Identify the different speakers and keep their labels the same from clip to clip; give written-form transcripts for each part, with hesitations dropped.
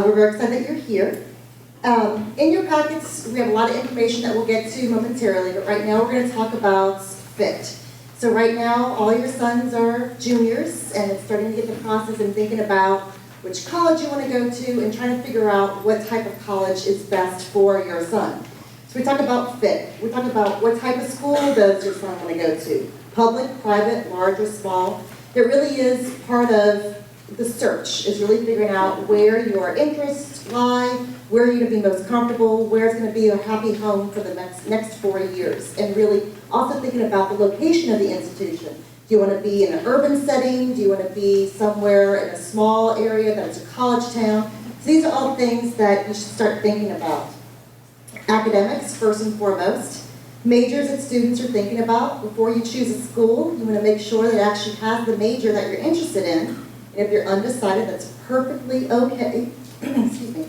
Speaker 1: We're very excited that you're here. In your packets, we have a lot of information that we'll get to momentarily, but right now we're going to talk about fit. So right now, all your sons are juniors, and it's starting to get the process and thinking about which college you want to go to and trying to figure out what type of college is best for your son. So we talk about fit. We talk about what type of school does your son want to go to? Public, private, large, or small? It really is part of the search, is really figuring out where your interests lie, where you're going to be most comfortable, where it's going to be a happy home for the next 4 years, and really also thinking about the location of the institution. Do you want to be in an urban setting? Do you want to be somewhere in a small area that's a college town? So these are all things that you should start thinking about. Academics, first and foremost. Majors that students are thinking about. Before you choose a school, you want to make sure that it actually has the major that you're interested in. And if you're undecided, that's perfectly okay. Excuse me.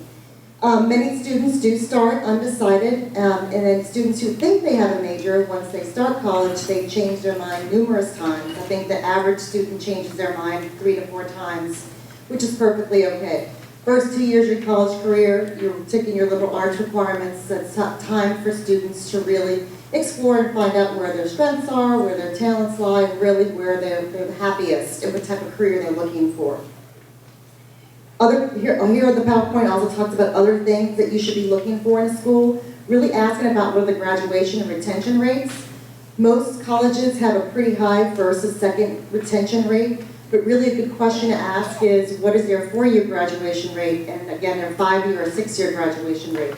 Speaker 1: Many students do start undecided, and then students who think they have a major, once they start college, they change their mind numerous times. I think the average student changes their mind 3 to 4 times, which is perfectly okay. First 2 years of your college career, you're taking your liberal arts requirements. It's time for students to really explore and find out where their strengths are, where their talents lie, and really where they're the happiest and what type of career they're looking for. Here on the PowerPoint also talks about other things that you should be looking for in a school, really asking about what are the graduation and retention rates. Most colleges have a pretty high first and second retention rate, but really a good question to ask is what is their 4-year graduation rate, and again their 5-year or 6-year that's rate.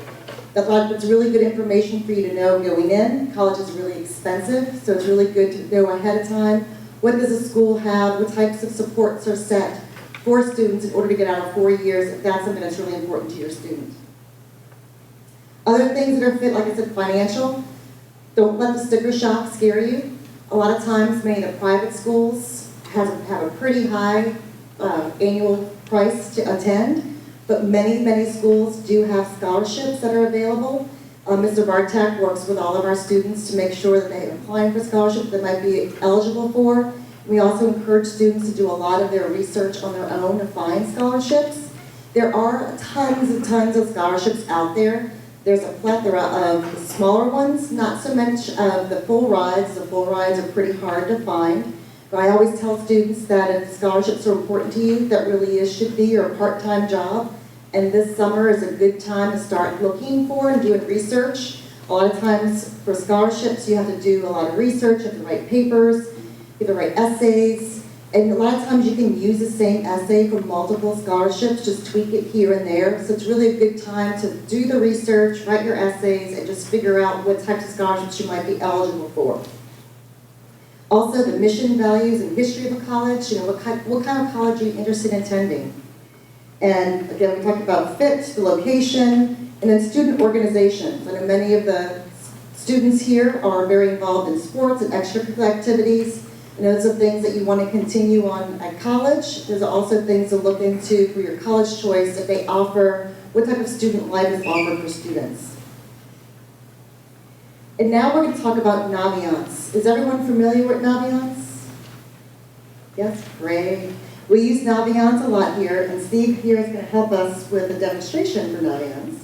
Speaker 1: That's really good information for you to know going in. College is really expensive, so it's really good to know ahead of time what does a school have, what types of supports are set for students in order to get out of 4 years, if that's something that's really important to your student. Other things that are fit, like I said, financial. Don't let the sticker shock scare you. A lot of times, many of the private schools have a pretty high annual price to attend, but many schools do have scholarships that are available. Mr. Rotc works with all of our students to make sure that they are applying for scholarships they might be eligible for. We also encourage students to do a lot of their research on their own to find scholarships. There are tons and tons of scholarships out there. There's a plethora of the smaller ones, not so much of the full rides. The full rides are pretty hard to find. But I always tell students that if scholarships are important to you, that really should be your part-time job. And this summer is a good time to start looking for and doing research. A lot of times for scholarships, you have to do a lot of research, you have to write papers, you have to write essays, and a lot of times you can use the same essay for multiple scholarships, just tweak it here and there. So it's really a good time to do the research, write your essays, and just figure out what types of scholarships you might be eligible for. Also, the mission, values, and history of a college. You know, what kind of college are you interested in attending? And again, we talked about fit, the location, and then student organizations. I know many of the students here are very involved in sports and extracurricular activities. And those are things that you want to continue on at college. There's also things to look into for your college choice if they offer, what type of student life is offered for students. And now we're going to talk about Naviance. Is everyone familiar with Naviance? Yes, great. We use Naviance a lot here, and Steve here is going to help us with a demonstration for Naviance.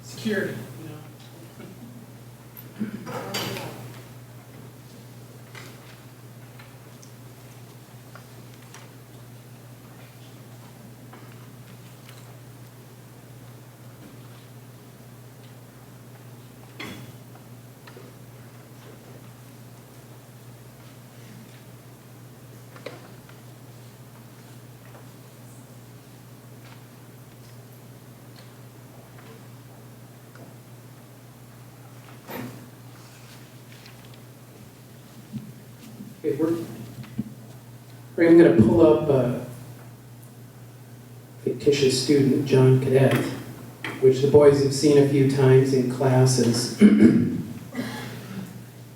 Speaker 2: Security,
Speaker 3: I'm going to pull up a fictitious student, John Cadet, which the boys have seen a few times in classes. And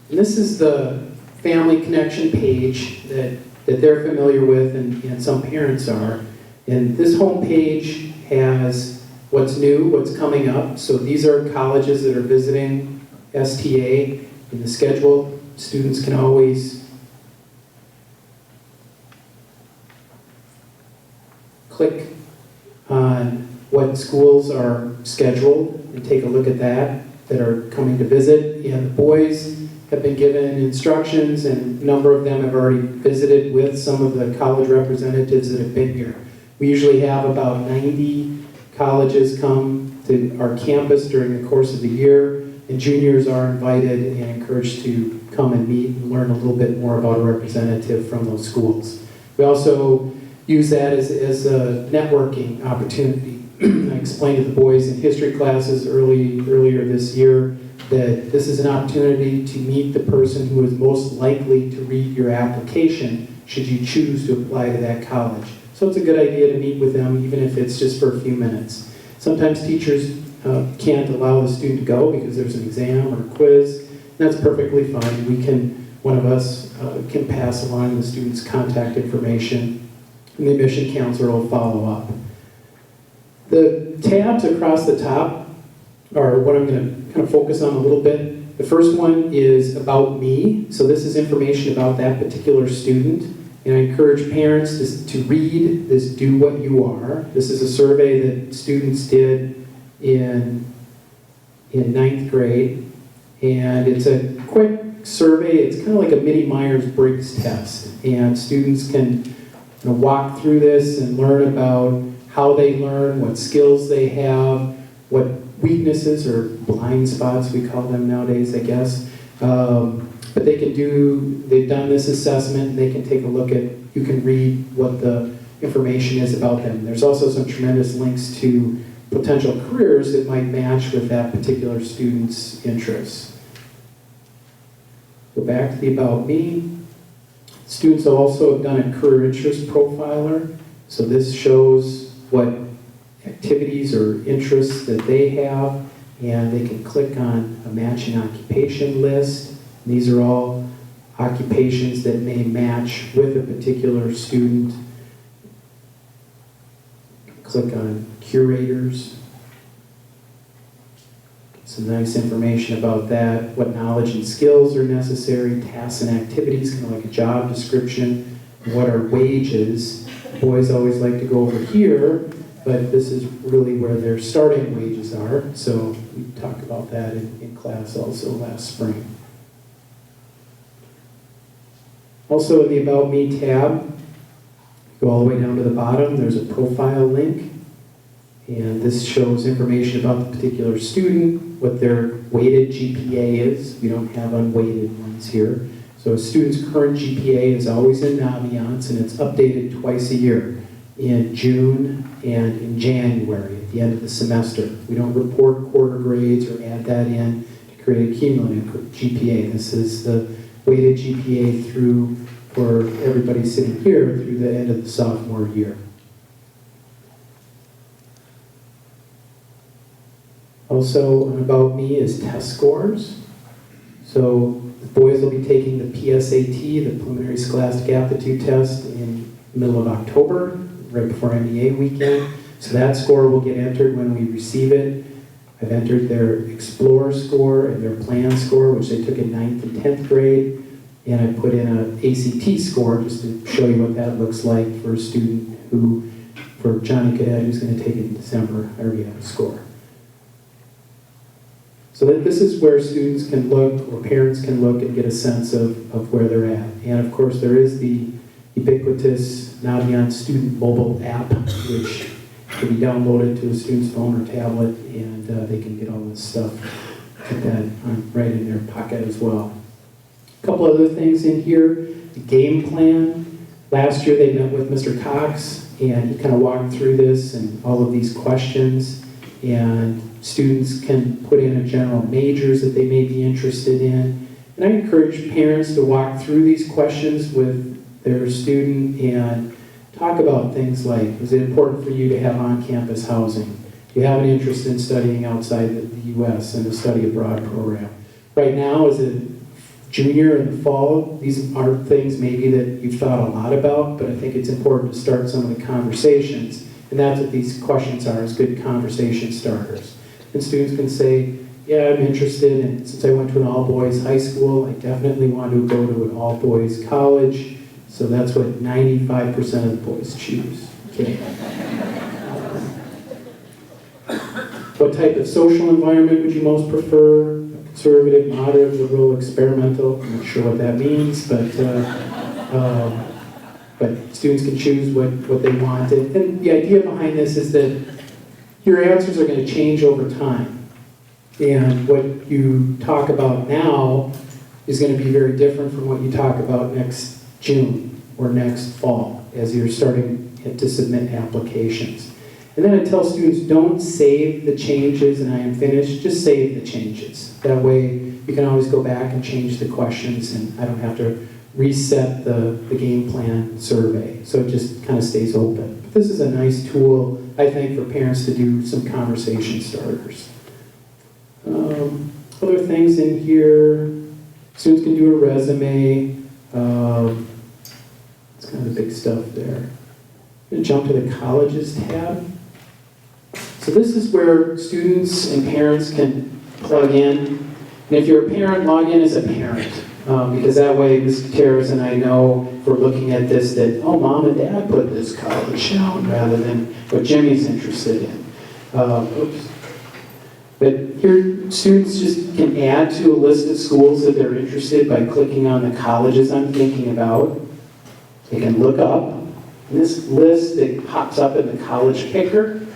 Speaker 3: this is the family connection page that they're familiar with and some parents are. And this home page has what's new, what's coming up. So these are colleges that are visiting STA in the schedule. Students can always click on what schools are scheduled and take a look at that are coming to visit. And the boys have been given instructions, and a number of them have already visited with some of the college representatives that have been here. We usually have about 90 colleges come to our campus during the course of the year, and juniors are invited and encouraged to come and meet and learn a little bit more about a representative from those schools. We also use that as a networking opportunity. I explained to the boys in history classes earlier this year that this is an opportunity to meet the person who is most likely to read your application should you choose to apply to that college. So it's a good idea to meet with them, even if it's just for a few minutes. Sometimes teachers can't allow the student to go because there's an exam or a quiz. That's perfectly fine. One of us can pass along the student's contact information, and the admission counselor will follow up. The tabs across the top are what I'm going to kind of focus on a little bit. The first one is About Me. So this is information about that particular student. And I encourage parents to read this Do What You Are. This is a survey that students did in 9th grade. And it's a quick survey. It's kind of like a mini Myers-Briggs test. And students can walk through this and learn about how they learn, what skills they have, what weaknesses or blind spots, we call them nowadays, I guess. But they've done this assessment, and they can take a look at, you can read what the information is about them. There's also some tremendous links to potential careers that might match with that particular student's interests. Go back to the About Me. Students also have done a career interest profiler. So this shows what activities or interests that they have, and they can click on a matching occupation list. These are all occupations that may match with a particular student. Click on curators. Some nice information about that, what knowledge and skills are necessary, tasks and activities, kind of like a job description, what are wages. Boys always like to go over here, but this is really where their starting wages are. So we talked about that in class also last spring. Also in the About Me tab, go all the way down to the bottom, there's a profile link. And this shows information about the particular student, what their weighted GPA is. We don't have unweighted ones here. So a student's current GPA is always in Naviance, and it's updated twice a year, in June and in January at the end of the semester. We don't report quarter grades or add that in to create a cumulative GPA. This is the weighted GPA for everybody sitting here through the end of the sophomore year. Also, on About Me is test scores. So the boys will be taking the PSAT, the Preliminary Scholastic Aptitude Test, in the middle of October, right before MEA weekend. So that score will get entered when we receive it. I've entered their Explorer score and their Plan score, which they took in 9th and 10th grade. And I put in an ACT score just to show you what that looks like for a student for Johnny Cadet, who's going to take it in December. I already have a score. So that this is where students can look, or parents can look and get a sense of where they're at. And of course there is the ubiquitous Naviance student mobile app, which can be downloaded to a student's phone or tablet, and they can get all this stuff, put that right in their pocket as well. A couple other things in here, the game plan. Last year they met with Mr. Cox, and he kind of walked through this and all of these questions, and students can put in a general majors that they may be interested in. And I encourage parents to walk through these questions with their student and talk about things like, is it important for you to have on-campus housing? Do you have an interest in studying outside the U.S. and a study abroad program? Right now, as a junior in the fall, these are things maybe that you've thought a lot about, but I think it's important to start some of the conversations And that's what these questions are, is good conversation starters. And students can say, yeah, I'm interested, and since I went to an all-boys high school, I definitely want to go to an all-boys college. So that's what 95% of the boys choose. Okay. What type of social environment would you most prefer? Conservative, moderate, liberal, experimental? I'm not sure what that means, but students can choose what they want. And the idea behind this is that your answers are going to change over time. And what you talk about now is going to be very different from what you talk about next June or next fall as you're starting to submit applications. And then I tell students, don't save the changes and I am finished, just save the changes. That way you can always go back and change the questions and I don't have to reset the game plan survey. So it just kind of stays open. But this is a nice tool, I think, for parents to do some conversation starters. Other things in here, students can do a resume. It's kind of the big stuff there. I'm going to jump to the colleges tab. So this is where students and parents can plug in. And if you're a parent, log in as a parent. Because that way Ms. Gutierrez and I know if we're looking at this that, oh, mom and dad put this college down rather than what Jimmy's interested in. Oops. But here, students just can add to a list of schools that they're interested by clicking on the colleges I'm thinking about. They can look up. In this list that pops up in the college picker,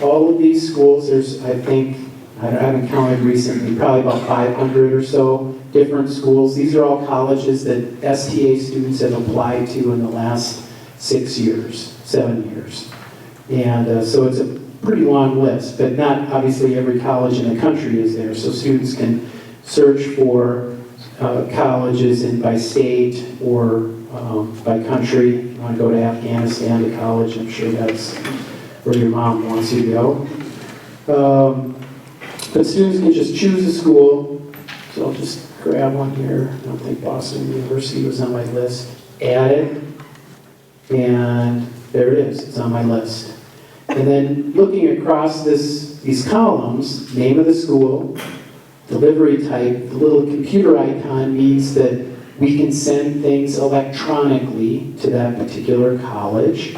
Speaker 3: all of these schools, there's, I think, I haven't counted recently, probably about 500 or so different schools. These are all colleges that STA students have applied to in the last 6 years, 7 years. And so it's a pretty long list, but not obviously every college in the country is there. So students can search for colleges by state or by country. If you want to go to Afghanistan to college, I'm sure that's where your mom wants you to go. But students can just choose a school. So I'll just grab one here. I don't think Boston University was on my list. Add it, and there it is. It's on my list. And then looking across these columns, name of the school, delivery type, the little computer icon means that we can send things electronically to that particular college.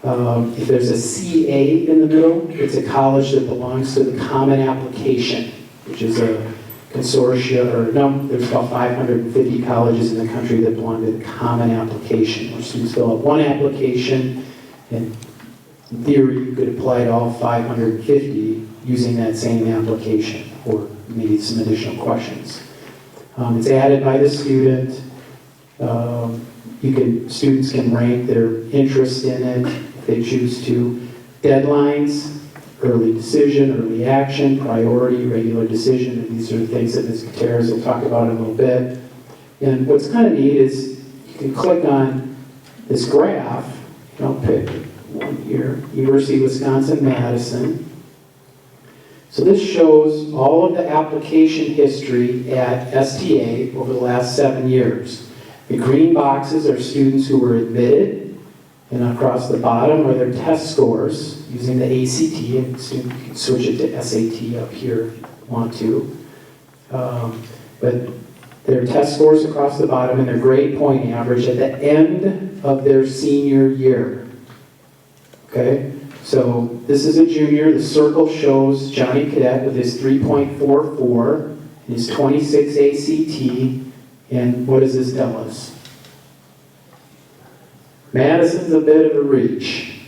Speaker 3: If there's a CA in the middle, it's a college that belongs to the Common Application, which is a consortia, or no, there's about 550 colleges in the country that belong to the Common Application, where students fill out one application, and in theory, you could apply to all 550 using that same application, or maybe some additional questions. It's added by the student. Students can rank their interest in it if they choose to. Deadlines, early decision, early action, priority, regular decision. And these are the things that Ms. Gutierrez will talk about in a little bit. And what's kind of neat is you can click on this graph, pick one here, University of Wisconsin-Madison. So this shows all of the application history at STA over the last 7 years. The green boxes are students who were admitted, and across the bottom are their test scores using the ACT, and soon you can switch it to SAT up here if you want to. But their test scores across the bottom and their grade point average at the end of their senior year. Okay? So this is a junior. The circle shows Johnny Cadet with his 3.44 and his 26 ACT. And what does this tell us? Madison's a bit of a reach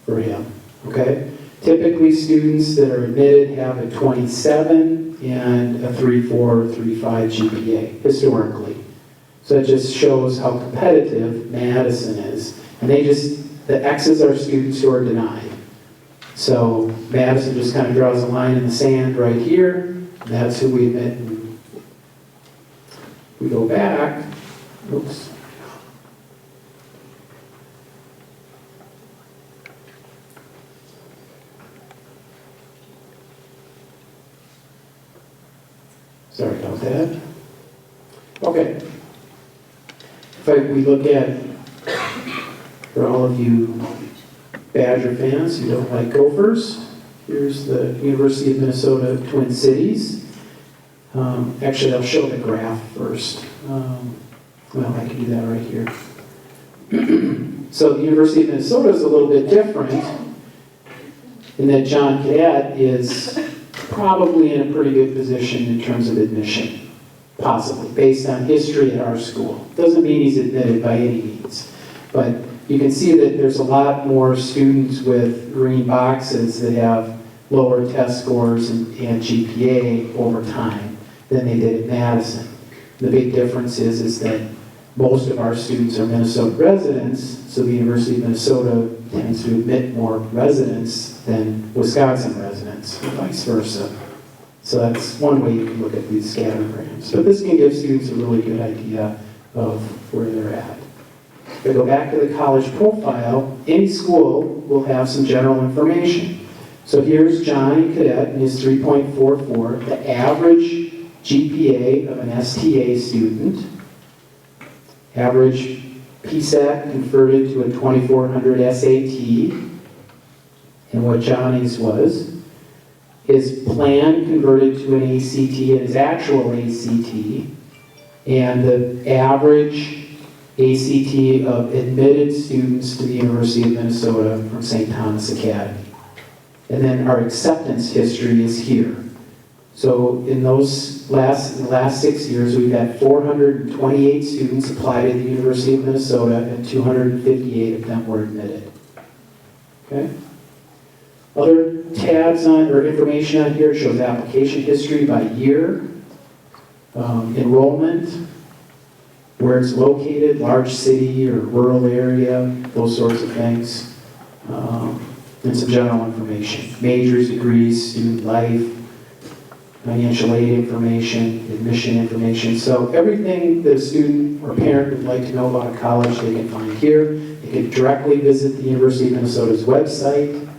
Speaker 3: for him. Okay? Typically students that are admitted have a 27 and a 3.4 or 3.5 GPA, historically. So it just shows how competitive Madison is. And the X's are students who are denied. So Madison just kind of draws a line in the sand right here. That's who we admit. We go back. Oops. Sorry about that. Okay. We look at, for all of you Badger fans who don't like Gophers. Here's the University of Minnesota Twin Cities. Actually, I'll show the graph first. Well, I can do that right here. So the University of Minnesota is a little bit different in that John Cadet is probably in a pretty good position in terms of admission, possibly, based on history at our school. Doesn't mean he's admitted by any means, but you can see that there's a lot more students with green boxes that have lower test scores and GPA over time than they did at Madison. The big difference is that most of our students are Minnesota residents, so the University of Minnesota tends to admit more residents than Wisconsin residents, or vice versa. So that's one way you can look at these scattergrams. But this can give students a really good idea of where they're at. If I go back to the college profile, any school will have some general information. So here's Johnny Cadet and his 3.44, the average GPA of an STA student, average PSAT converted to a 2400 SAT, and what Johnny's was, his plan converted to an ACT and his actual ACT, and the average ACT of admitted students to the University of Minnesota from St. Thomas Academy. And then our acceptance history is here. So in those last 6 years, we've had 428 students apply to the University of Minnesota, and 258 of them were admitted. Okay? Other tabs on, or information on here shows application history by year, enrollment, where it's located, large city or rural area, those sorts of things, and some general information. Majors, degrees, student life, financial aid information, admission information. So everything that a student or parent would like to know about a college, they can find here. They can directly visit the University of Minnesota's website.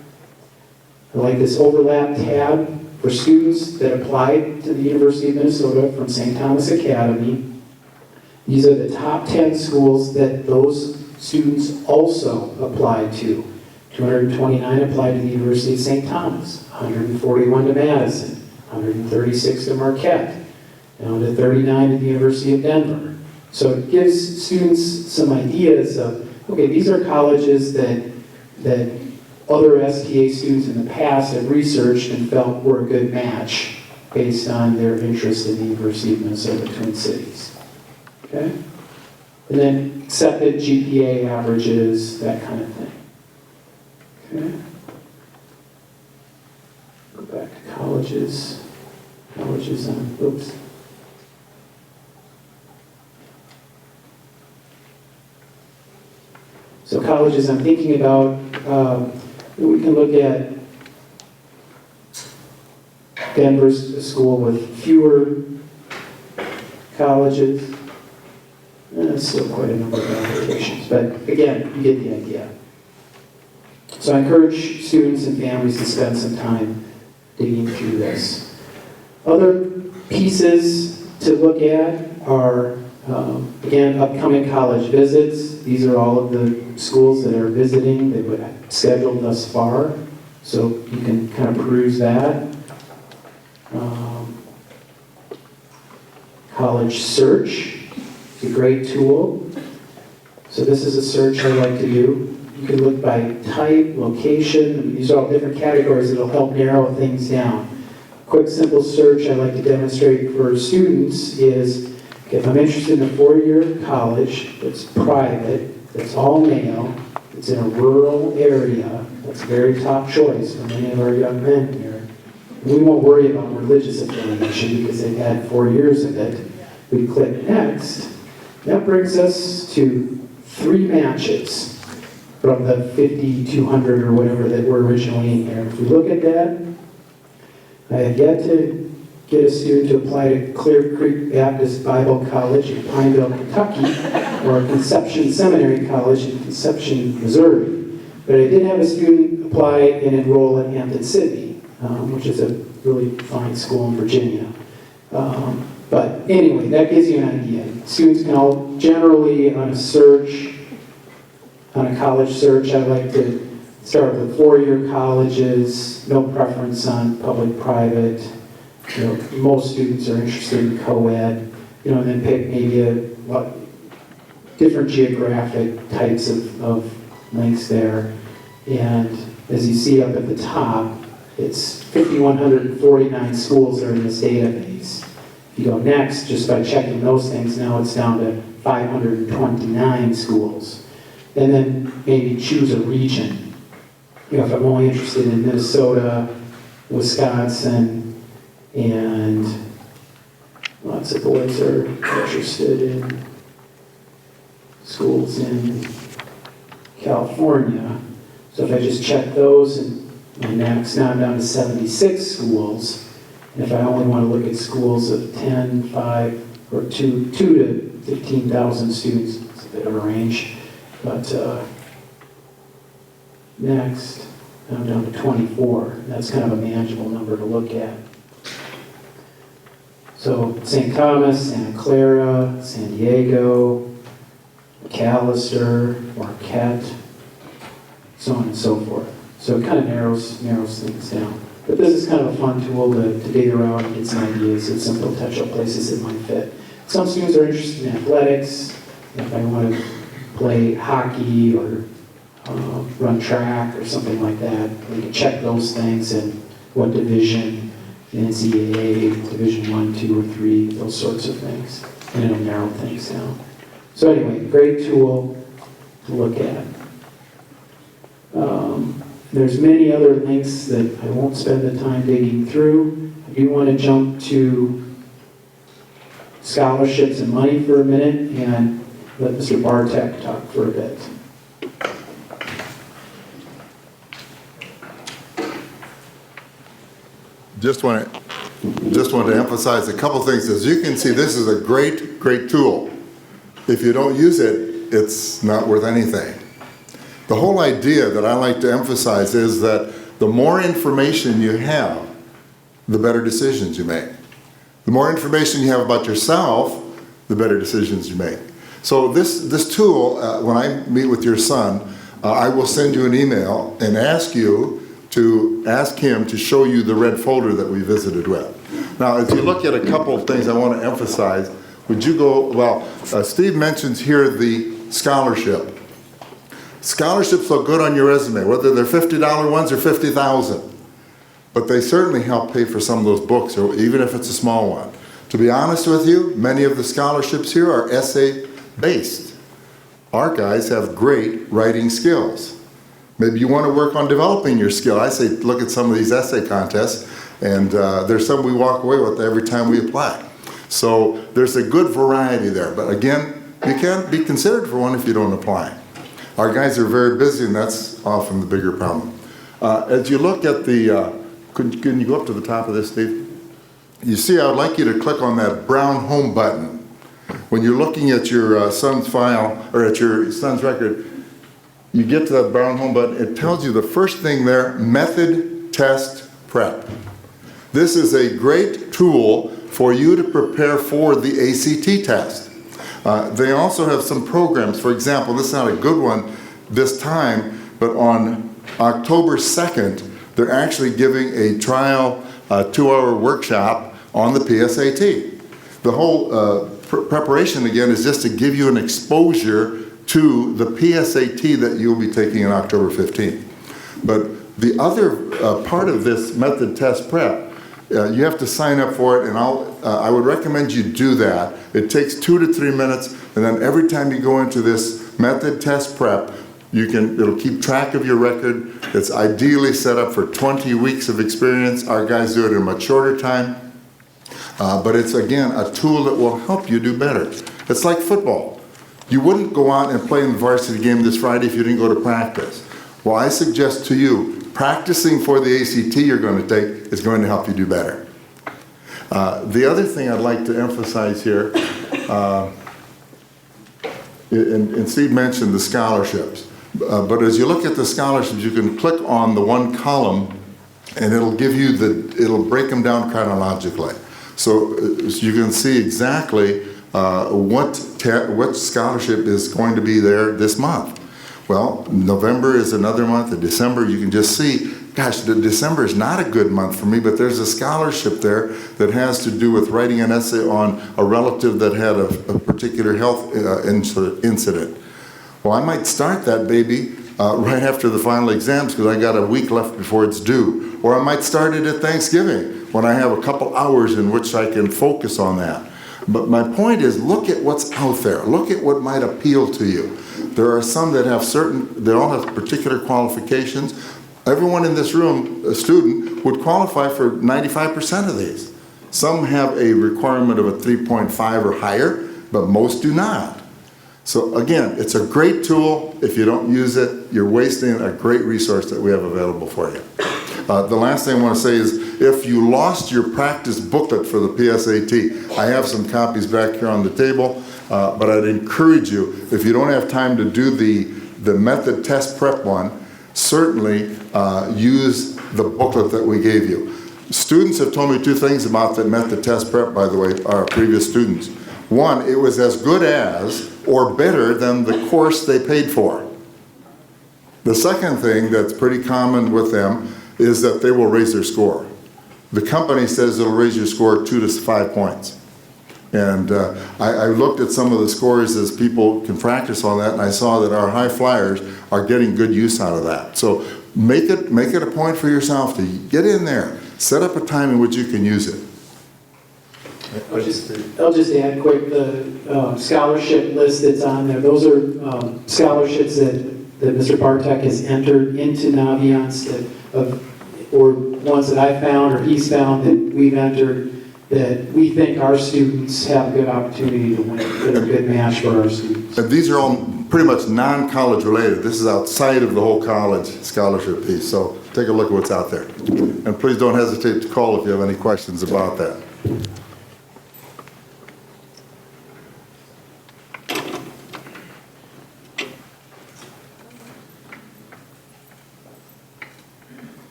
Speaker 3: I like this overlap tab for students that applied to the University of Minnesota from St. Thomas Academy. These are the top 10 schools that those students also applied to. 229 applied to the University of St. Thomas, 141 to Madison, 136 to Marquette, down to 39 to the University of Denver. So it gives students some ideas of, okay, these are colleges that other STA students in the past have researched and felt were a good match based on their interest in the University of Minnesota Twin Cities. Okay? And then accepted GPA averages, that kind of thing. Okay? Go back to colleges. Colleges on, oops. So colleges I'm thinking about, we can look at Denver's a school with fewer colleges. That's still quite a number of applications, but again, you get the idea. So I encourage students and families to spend some time digging through this. Other pieces to look at are, again, upcoming college visits. These are all of the schools that are visiting that were scheduled thus far, so you can kind of peruse that. College search is a great tool. So this is a search I like to do. You can look by type, location. These are all different categories that will help narrow things down. Quick, simple search I like to demonstrate for students is, if I'm interested in a four-year college that's private, that's all male, it's in a rural area, that's a very top choice for many of our young men here. We won't worry about religious affiliation because they've had 4 years of it. We click next. That brings us to 3 matches from the 5,200 or whatever that were originally in here. If we look at that, I have yet to get a student to apply to Clear Creek Baptist Bible College in Pineville, Kentucky, or Conception Seminary College in Conception, Missouri. But I did have a student apply and enroll at Hampton City, which is a really fine school in Virginia. But anyway, that gives you an idea. Students can all generally, on a search, on a college search, I like to start with the four-year colleges, no preference on public-private. Most students are interested in co-ed, and then pick maybe different geographic types of links there. And as you see up at the top, it's 5,149 schools that are in this database. If you go next, just by checking those things, now it's down to 529 schools. And then maybe choose a region. If I'm only interested in Minnesota, Wisconsin, and lots of boys are interested in schools in California. So if I just check those and next, now I'm down to 76 schools. And if I only want to look at schools of 10, 5, or 2 to 15,000 students, it's a bit of a range. But next, I'm down to 24. That's kind of a manageable number to look at. So St. Thomas, Santa Clara, San Diego, McAllister, Marquette, so on and so forth. So it kind of narrows things down. But this is kind of a fun tool to dig around and get some ideas of some potential places that might fit. Some students are interested in athletics. If I want to play hockey or run track or something like that, they can check those things and what division, NCAA, Division 1, 2, or 3, those sorts of things. And it'll narrow things down. So anyway, great tool to look at. There's many other links that I won't spend the time digging through. I do want to jump to scholarships and money for a minute and let Mr. Bartek talk for a bit.
Speaker 4: Just want to emphasize a couple things. As you can see, this is a great tool. If you don't use it, it's not worth anything. The whole idea that I like to emphasize is that the more information you have, the better decisions you make. The more information you have about yourself, the better decisions you make. So this tool, when I meet with your son, I will send you an email and ask him to show you the red folder that we visited with. Now, if you look at a couple of things I want to emphasize, would you go, Steve mentions here the scholarship. Scholarships look good on your resume, whether they're $50 ones or $50,000. But they certainly help pay for some of those books, or even if it's a small one. To be honest with you, many of the scholarships here are essay-based. Our guys have great writing skills. Maybe you want to work on developing your skill. I say look at some of these essay contests, and there's some we walk away with every time we apply. So there's a good variety there. But again, you can't be considered for one if you don't apply. Our guys are very busy, and that's often the bigger problem. As you look at the, can you go up to the top of this, Steve? You see, I would like you to click on that brown home button. When you're looking at your son's file, or at your son's record, you get to that brown home button, it tells you the first thing there, method, test, prep. This is a great tool for you to prepare for the ACT test. They also have some programs. For example, this is not a good one this time, but on October 2nd, they're actually giving a trial 2-hour workshop on the PSAT. The whole preparation, again, is just to give you an exposure to the PSAT that you'll be taking on October 15th. But the other part of this method test prep, you have to sign up for it, and I would recommend you do that. It takes 2 to 3 minutes, and then every time you go into this method test prep, it'll keep track of your record. It's ideally set up for 20 weeks of experience. Our guys do it in a much shorter time. But it's, again, a tool that will help you do better. It's like football. You wouldn't go out and play in the varsity game this Friday if you didn't go to practice. Well, I suggest to you, practicing for the ACT you're going to take is going to help you do better. The other thing I'd like to emphasize here, and Steve mentioned the scholarships, but as you look at the scholarships, you can click on the one column and it'll give you it'll break them down chronologically. So you can see exactly what scholarship is going to be there this month. Well, November is another month, and December, you can just see, gosh, December is not a good month for me, but there's a scholarship there that has to do with writing an essay on a relative that had a particular health incident. Well, I might start that baby right after the final exams because I got a week left before it's due. Or I might start it at Thanksgiving when I have a couple hours in which I can focus on that. But my point is, look at what's out there. Look at what might appeal to you. There are some that have they all have particular qualifications. Everyone in this room, a student, would qualify for 95% of these. Some have a requirement of a 3.5 or higher, but most do not. So again, it's a great tool. If you don't use it, you're wasting a great resource that we have available for you. The last thing I want to say is, if you lost your practice booklet for the PSAT, I have some copies back here on the table, but I'd encourage you, if you don't have time to do the method test prep one, certainly use the booklet that we gave you. Students have told me two things about the method test prep, by the way, our previous students. One, it was as good as or better than the course they paid for. The second thing that's pretty common with them is that they will raise their score. The company says it'll raise your score 2 to 5 points. And I looked at some of the scores as people can practice on that, and I saw that our high flyers are getting good use out of that. So make it a point for yourself to get in there. Set up a time in which you can use it.
Speaker 3: I'll just add quick, the scholarship list that's on there, those are scholarships that Mr. Bartek has entered into Naviance, or ones that I found or he's found that we've entered that we think our students have a good opportunity to win, that are a good match for our students.
Speaker 4: And these are all pretty much non-college related. This is outside of the whole college scholarship piece. So take a look at what's out there. And please don't hesitate to call if you have any questions about that.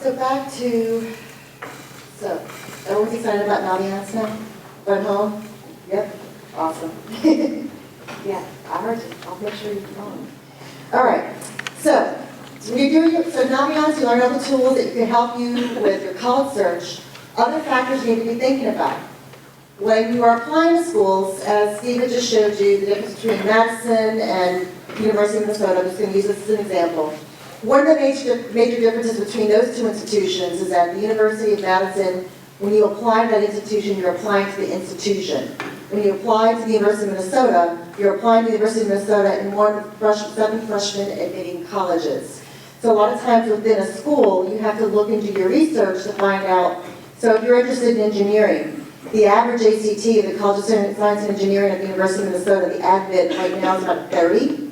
Speaker 1: So back to, so everyone's excited about Naviance now? Going home? Yep, awesome. Yeah, I heard you. I'll make sure you're home. All right, so Naviance, you learn all the tools that can help you with your college search. Other factors you need to be thinking about. When you are applying to schools, as Steve had just showed you, the difference between Madison and University of Minnesota, I'm just going to use this as an example. One of the major differences between those two institutions is that the University of Madison, when you apply to that institution, you're applying to the institution. When you apply to the University of Minnesota, you're applying to the University of Minnesota in one of the 7 freshmen admitting colleges. So a lot of times within a school, you have to look into your research to find out, so if you're interested in engineering, the average ACT of the College of Science and Engineering at the University of Minnesota, the admit right now is about 30.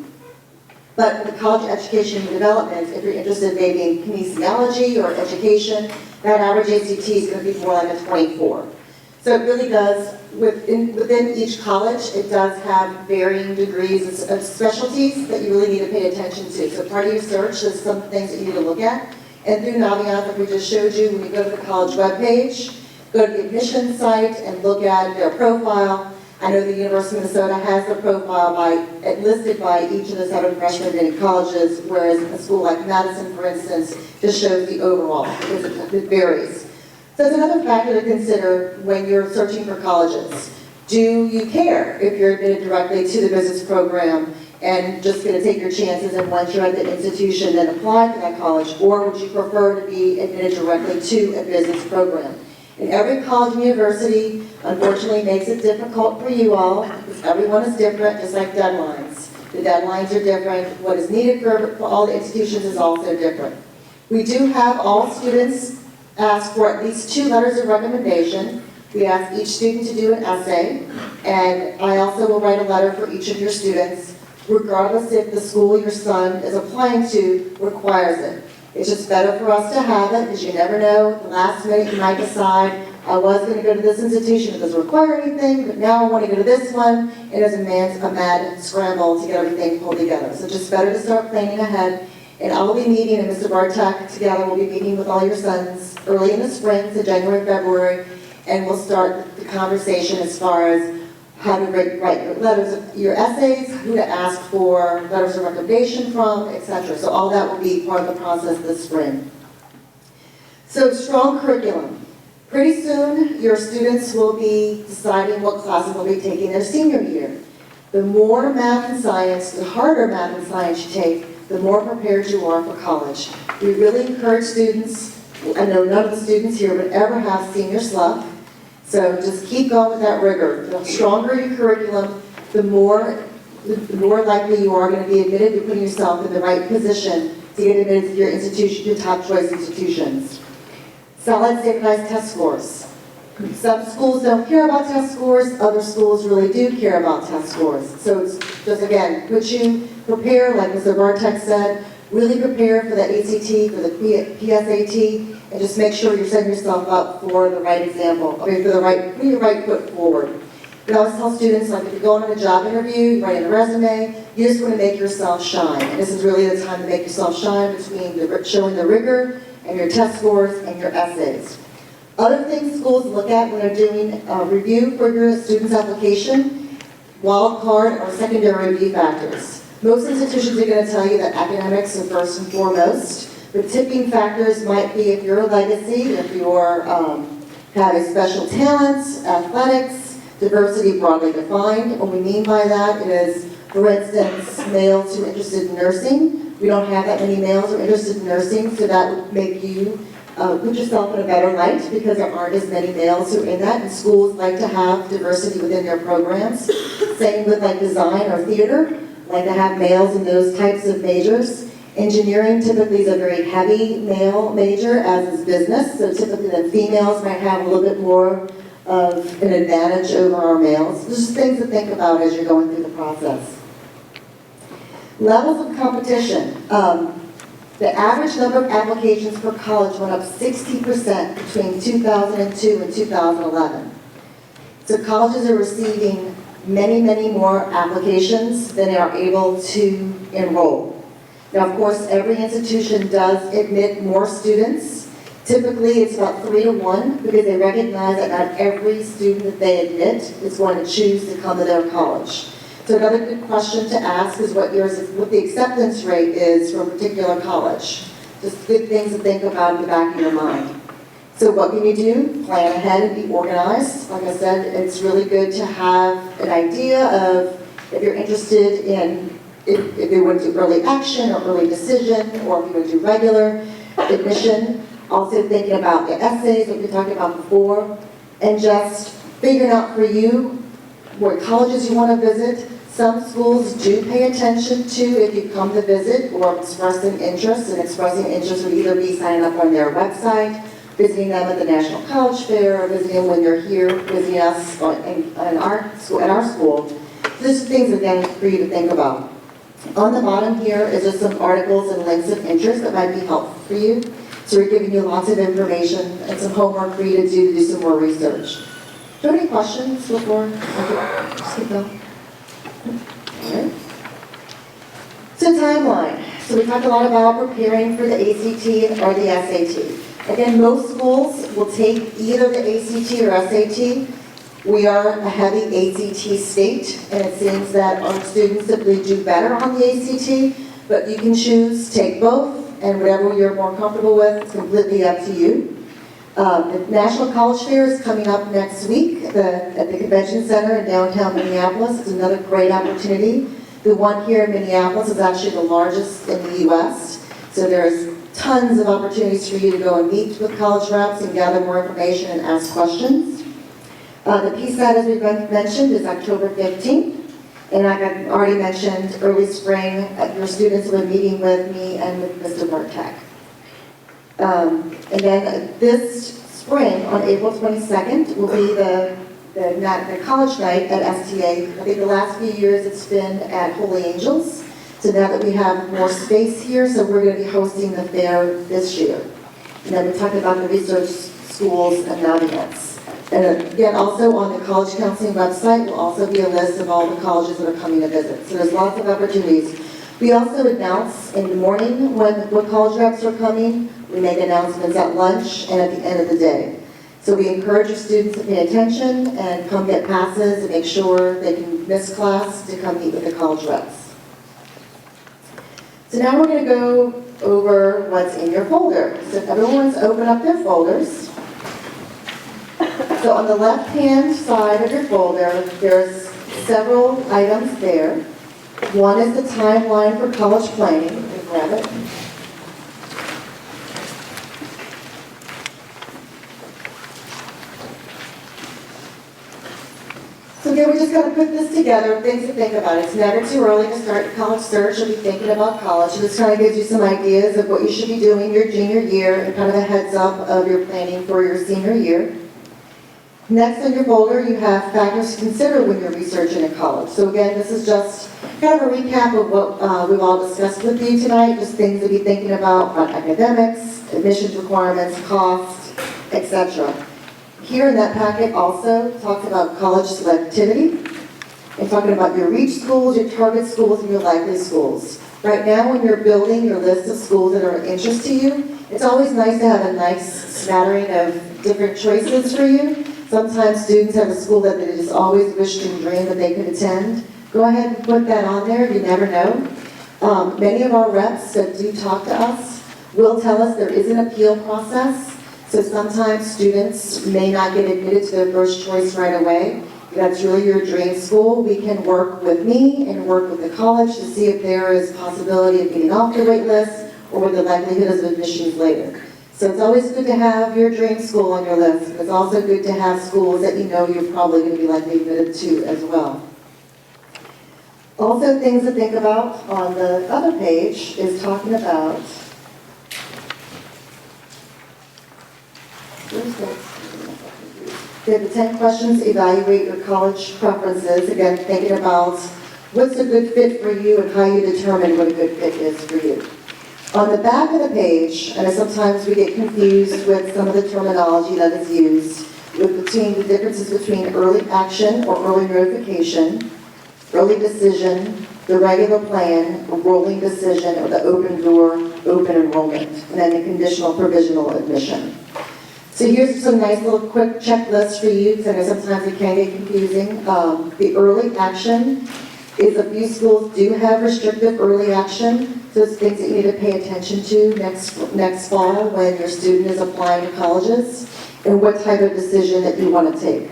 Speaker 1: But for the College of Education and Development, if you're interested maybe in kinesiology or education, that average ACT is going to be more like a 24. So it really does, within each college, it does have varying degrees of specialties that you really need to pay attention to. So part of your search is some things that you need to look at. And through Naviance, like we just showed you, when you go to the college webpage, go to the admissions site and look at their profile. I know the University of Minnesota has their profile listed by each of the 7 freshmen admitting colleges, whereas a school like Madison, for instance, just shows the overall, because it varies. So it's another factor to consider when you're searching for colleges. Do you care if you're admitted directly to the business program and just going to take your chances and once you're at the institution then apply for that college, or would you prefer to be admitted directly to a business program? And every college and university, unfortunately, makes it difficult for you all, because everyone is different, just like deadlines. The deadlines are different. What is needed for all the institutions is also different. We do have all students ask for at least 2 letters of recommendation. We ask each student to do an essay, and I also will write a letter for each of your students, regardless if the school your son is applying to requires it. It's just better for us to have it, because you never know, at the last minute you might decide, I was going to go to this institution, it doesn't require anything, but now I want to go to this one, and there's a mad scramble to get everything pulled together. So just better to start planning ahead. And I will be meeting, and Mr. Bartek together will be meeting with all your sons early in the spring, so January, February, and we'll start the conversation as far as how to write your letters, your essays, who to ask for letters of recommendation from, etc. So all that will be part of the process this spring. So strong curriculum. Pretty soon, your students will be deciding what classes they'll be taking their senior year. The more math and science, the harder math and science you take, the more prepared you are for college. We really encourage students, I know none of the students here would ever have senior slough, so just keep going with that rigor. The stronger your curriculum, the more likely you are going to be admitted to putting yourself in the right position to get admitted to your institution, your top choice institutions. Solid standardized test scores. Some schools don't care about test scores, other schools really do care about test scores. So it's just, again, prepare, like Mr. Rotc said, really prepare for the ACT, for the PSAT, and just make sure you're setting yourself up for the right example, put your right foot forward. We always tell students, like if you're going on a job interview, writing a resume, you just want to make yourself shine. And this is really the time to make yourself shine between showing the rigor and your test scores and your essays. Other things schools look at when they're doing a review for your student's application, wild card or secondary review factors. Most institutions are going to tell you that academics are first and foremost, but tipping factors might be if you're a legacy, if you're have a special talent, athletics, diversity broadly defined. What we mean by that is, for instance, males who are interested in nursing. We don't have that many males who are interested in nursing, so that would make you put yourself in a better light because there aren't as many males who are in that, and schools like to have diversity within their programs. Same with like design or theater, like to have males in those types of majors. Engineering typically is a very heavy male major, as is business, so typically the females might have a little bit more of an advantage over our males. There's just things to think about as you're going through the process. Levels of competition. The average number of applications for college went up 60% between 2002 and 2011. So colleges are receiving many, many more applications than they are able to enroll. Now, of course, every institution does admit more students. Typically, it's about 3 to 1 because they recognize that not every student that they admit is going to choose to come to their college. So another good question to ask is what the acceptance rate is for a particular college. Just good things to think about in the back of your mind. So what can you do? Plan ahead and be organized. Like I said, it's really good to have an idea of if you're interested in, if you want to do early action or early decision, or if you want to do regular admission. Also thinking about the essays that we talked about before, and just figuring out for you what colleges you want to visit. Some schools do pay attention to if you come to visit or expressing interest, and expressing interest would either be signing up on their website, visiting them at the National College Fair, or visiting them when you're here, visiting us at our school. So there's things, again, for you to think about. On the bottom here is just some articles and links of interest that might be helpful for you. So we're giving you lots of information and some homework for you to do some more research. Do you have any questions before I just keep going? Okay. So timeline. So we talked a lot about preparing for the ACT or the SAT. Again, most schools will take either the ACT or SAT. We are a heavy ACT state, and it seems that our students typically do better on the ACT, but you can choose, take both, and whatever you're more comfortable with, it's completely up to you. The National College Fair is coming up next week at the Convention Center in downtown Minneapolis. It's another great opportunity. The one here in Minneapolis is actually the largest in the U.S., so there's tons of opportunities for you to go and meet with college reps and gather more information and ask questions. The PSAT, as we mentioned, is October 15th. And like I already mentioned, early spring, your students will be meeting with me and with Mr. Rotc. And then this spring, on April 22nd, will be the college night at STA. I think the last few years it's been at Holy Angels. So now that we have more space here, so we're going to be hosting the fair this year. And then we talked about the research schools and Naviance. And again, also on the College Counseling website will also be a list of all the colleges that are coming to visit. So there's lots of opportunities. We also announce in the morning what college reps are coming. We make announcements at lunch and at the end of the day. So we encourage your students to pay attention and come get passes and make sure they can miss class to come meet with the college reps. So now we're going to go over what's in your folder. So if everyone's open up their folders. So on the left-hand side of your folder, there's several items there. One is the timeline for college planning. You can grab it. So again, we just got to put this together, things to think about. It's never too early to start your college search or be thinking about college. This kind of gives you some ideas of what you should be doing your junior year and kind of a heads up of your planning for your senior year. Next in your folder, you have factors to consider when you're researching a college. So again, this is just kind of a recap of what we've all discussed with you tonight, just things to be thinking about academics, admissions requirements, cost, etc. Here in that packet also talks about college selectivity and talking about your reach schools, your target schools, and your likely schools. Right now, when you're building your list of schools that are of interest to you, it's always nice to have a nice smattering of different choices for you. Sometimes students have a school that they just always wished and dreamed that they could attend. Go ahead and put that on there, you never know. Many of our reps that do talk to us will tell us there is an appeal process. So sometimes students may not get admitted to their first choice right away. If that's really your dream school, we can work with me and work with the college to see if there is possibility of getting off the wait list or what the likelihood is of admissions later. So it's always good to have your dream school on your list, but it's also good to have schools that you know you're probably going to be likely admitted to as well. Also, things to think about on the other page is talking about the 10 questions, evaluate your college preferences. Again, thinking about what's a good fit for you and how you determine what a good fit is for you. On the back of the page, and sometimes we get confused with some of the terminology that is used, between the differences between early action or early notification, early decision, the regular plan, rolling decision, or the open door, open enrollment, and then the conditional provisional admission. So here's some nice little quick checklists for you, because I know sometimes it can get confusing. The early action is a few schools do have restrictive early action, so it's things that you need to pay attention to next fall when your student is applying to colleges, and what type of decision that you want to take.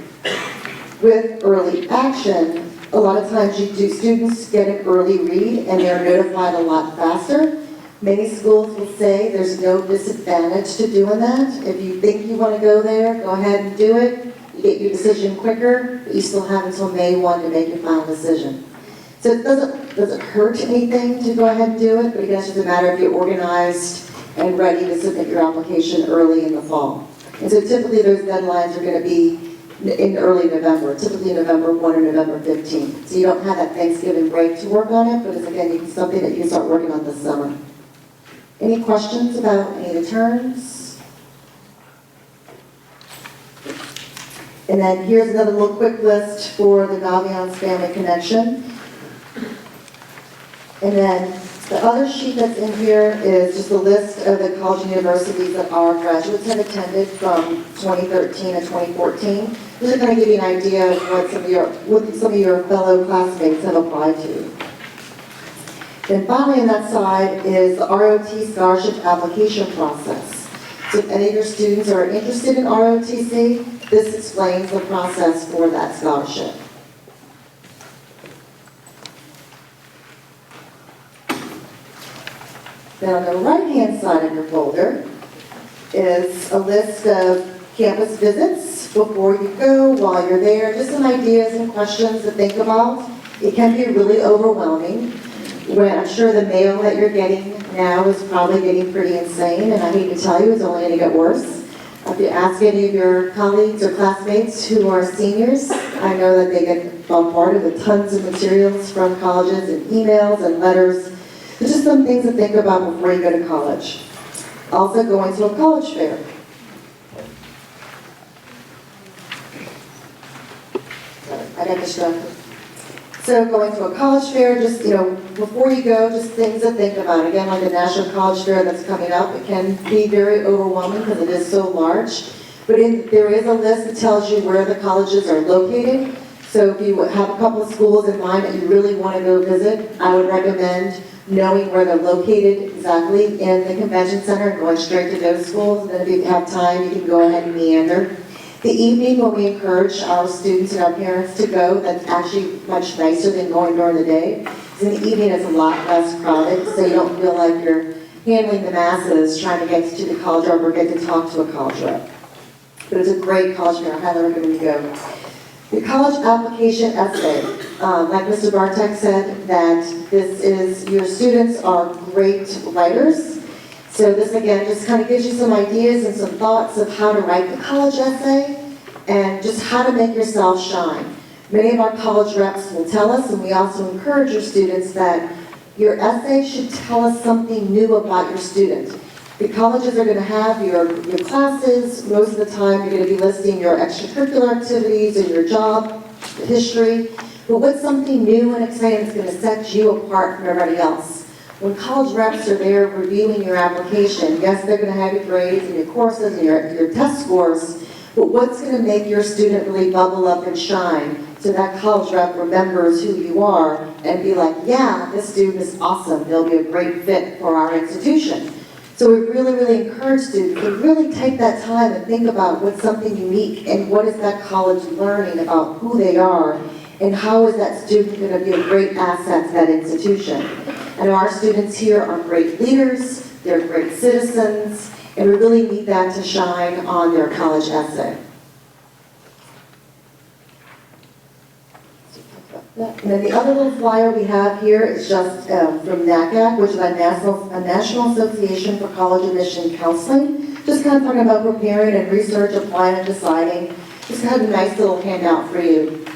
Speaker 1: With early action, a lot of times students get an early read and they're notified a lot faster. Many schools will say there's no disadvantage to doing that. If you think you want to go there, go ahead and do it. You get your decision quicker, but you still have until May 1 to make your final decision. So it doesn't hurt anything to go ahead and do it, but again, it's just a matter of you're organized and ready to submit your application early in the fall. And so typically those deadlines are going to be in early November, typically November 1 or November 15. So you don't have that Thanksgiving break to work on it, but it's again something that you can start working on this summer. Any questions about any of the terms? And then here's another little quick list for the Naviance Family Connection. And then the other sheet that's in here is just a list of the college and universities that our graduates have attended from 2013 to 2014. This is going to give you an idea of what some of your fellow classmates have applied to. Then finally on that side is the ROT scholarship application process. So if any of your students are interested in ROTC, this explains the process for that scholarship. Then on the right-hand side of your folder is a list of campus visits before you go, while you're there, just some ideas and questions to think about. It can be really overwhelming. When I'm sure the mail that you're getting now is probably getting pretty insane, and I hate to tell you, it's only going to get worse. If you ask any of your colleagues or classmates who are seniors, I know that they get bombarded with tons of materials from colleges and emails and letters. There's just some things to think about before you go to college. Also, going to a college fair. Sorry, I got distracted. So going to a college fair, just, before you go, just things to think about. Again, like the National College Fair that's coming up, it can be very overwhelming because it is so large. But there is a list that tells you where the colleges are located. So if you have a couple of schools in mind that you really want to go visit, I would recommend knowing where they're located exactly in the convention center and going straight to those schools. And then if you have time, you can go ahead and meander. The evening, when we encourage our students and our parents to go, that's actually much nicer than going during the day. Because in the evening, it's a lot less crowded, so you don't feel like you're handling the masses trying to get to the college rep or get to talk to a college rep. But it's a great college fair. I highly recommend you go. The college application essay, like Mr. Bartek said, that this is, your students are great writers. So this again just kind of gives you some ideas and some thoughts of how to write the college essay and just how to make yourself shine. Many of our college reps will tell us, and we also encourage your students, that your essay should tell us something new about your student. The colleges are going to have your classes. Most of the time you're going to be listing your extracurricular activities and your job history. But what's something new and exciting that's going to set you apart from everybody else? When college reps are there reviewing your application, yes, they're going to have your grades and your courses and your test scores, but what's going to make your student really bubble up and shine so that college rep remembers who you are and be like, yeah, this student is awesome. They'll be a great fit for our institution. So we really, really encourage students to really take that time and think about what's something unique and what is that college learning about who they are and how is that student going to be a great asset to that institution. And our students here are great leaders, they're great citizens, and we really need that to shine on their college essay. And then the other little flyer we have here is just from NACAC, which is a National Association for College Admission Counseling. Just kind of talking about preparing and research, applying and deciding. Just kind of a nice little handout for you.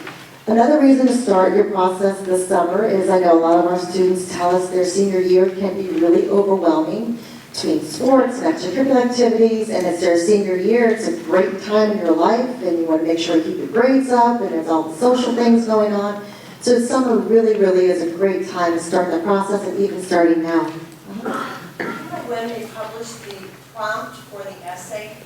Speaker 1: Another reason to start your process this summer is I know a lot of our students tell us their senior year can be really overwhelming between sports and extracurricular activities, and it's their senior year. It's a great time in your life, and you want to make sure you keep your grades up, and there's all the social things going on. So summer really, really is a great time to start the process, and even starting now.
Speaker 5: When they publish the prompt for the essay?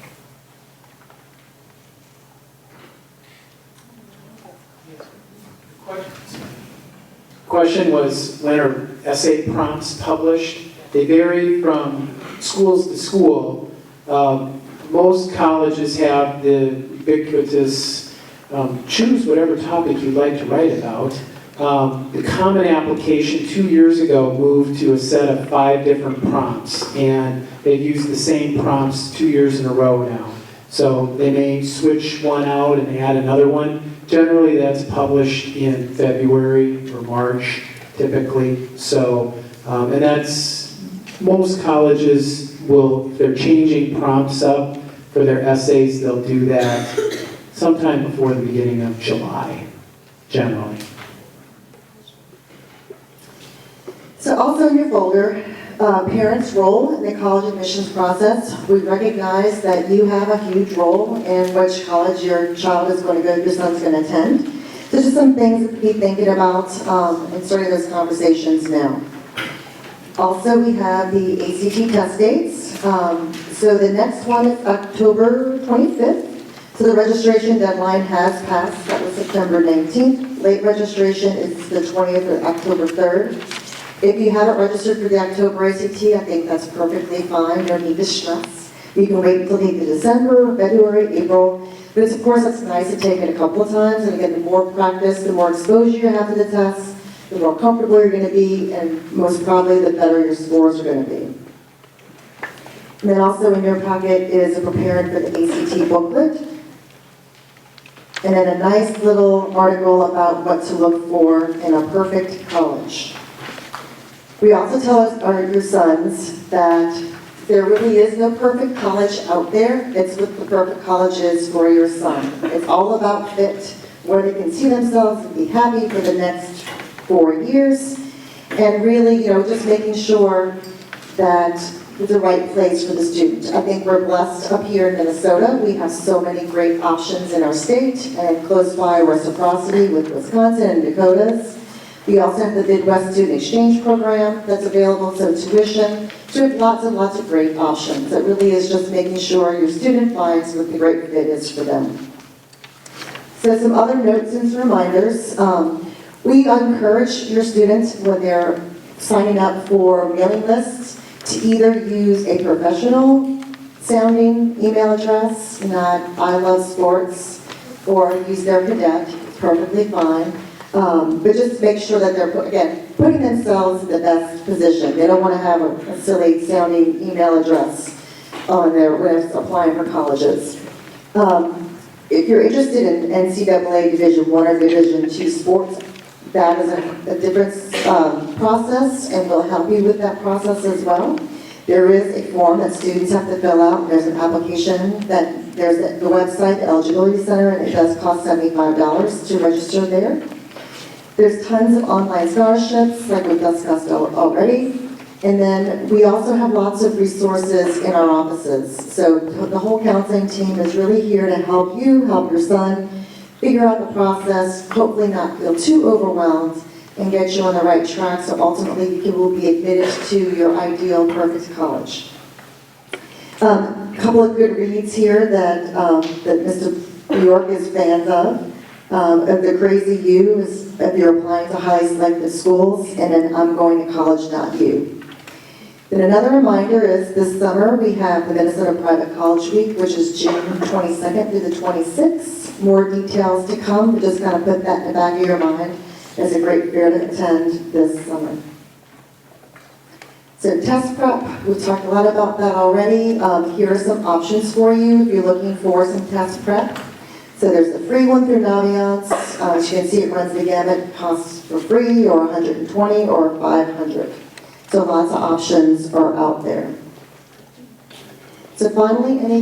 Speaker 3: Question was, when are essay prompts published? They vary from schools to school. Most colleges have the ubiquitous choose whatever topic you'd like to write about. The Common Application 2 years ago moved to a set of 5 different prompts, and they've used the same prompts 2 years in a row now. So they may switch one out and add another one. Generally, that's published in February or March, typically. So, and that's, most colleges will, if they're changing prompts up for their essays, they'll do that sometime before the beginning of July, generally.
Speaker 1: So also in your folder, parents' role in the college admissions process. We recognize that you have a huge role in which college your child is going to go, your son's going to attend. So just some things to be thinking about and starting those conversations now. Also, we have the ACT test dates. So the next one is October 25th. So the registration deadline has passed. That was September 19th. Late registration is the 20th or October 3rd. If you haven't registered for the October ACT, I think that's perfectly fine. No need to stress. You can wait until the December, February, April. But of course, it's nice to take it a couple of times. And again, the more practice, the more exposure you have to the test, the more comfortable you're going to be, and most probably the better your scores are going to be. And then also in your packet is a preparing for the ACT booklet. And then a nice little article about what to look for in a perfect college. We also tell your sons that there really is no perfect college out there. It's what the perfect college is for your son. It's all about fit, where they can see themselves and be happy for the next 4 years. And really, just making sure that it's the right place for the student. I think we're blessed up here in Minnesota. We have so many great options in our state, and close by reciprocity with Wisconsin and Dakotas. We also have the Midwest Student Exchange Program that's available, so tuition So we have lots and lots of great options. It really is just making sure your student finds what the great fit is for them. So some other notes and reminders. We encourage your students when they're signing up for mailing lists to either use a professional sounding email address, not I love sports, or use their cadet, perfectly fine. But just make sure that they're, again, putting themselves in the best position. They don't want to have a silly sounding email address on their, when it's applying for colleges. If you're interested in NCAA Division I or Division II sports, that is a different process, and we'll help you with that process as well. There is a form that students have to fill out. There's an application that there's the website, the Eligibility Center, and it does cost $75 to register there. There's tons of online scholarships, like we discussed already. And then we also have lots of resources in our offices. So the whole counseling team is really here to help you, help your son, figure out the process, hopefully not feel too overwhelmed, and get you on the right track so ultimately you will be admitted to your ideal perfect college. A couple of good reads here that Mr. New York is fans of. The Crazy You is if you're applying to highly selected schools, and then I'm going to college, not you. Then another reminder is this summer we have the Minnesota Private College Week, which is June 22nd through the 26th. More details to come, but just kind of put that in the back of your mind as a great fair to attend this summer. So test prep, we've talked a lot about that already. Here are some options for you if you're looking for some test prep. So there's the free one through Naviance. As you can see, it runs the gamut, costs for free or $120 or $500. So lots of options are out there. So finally, any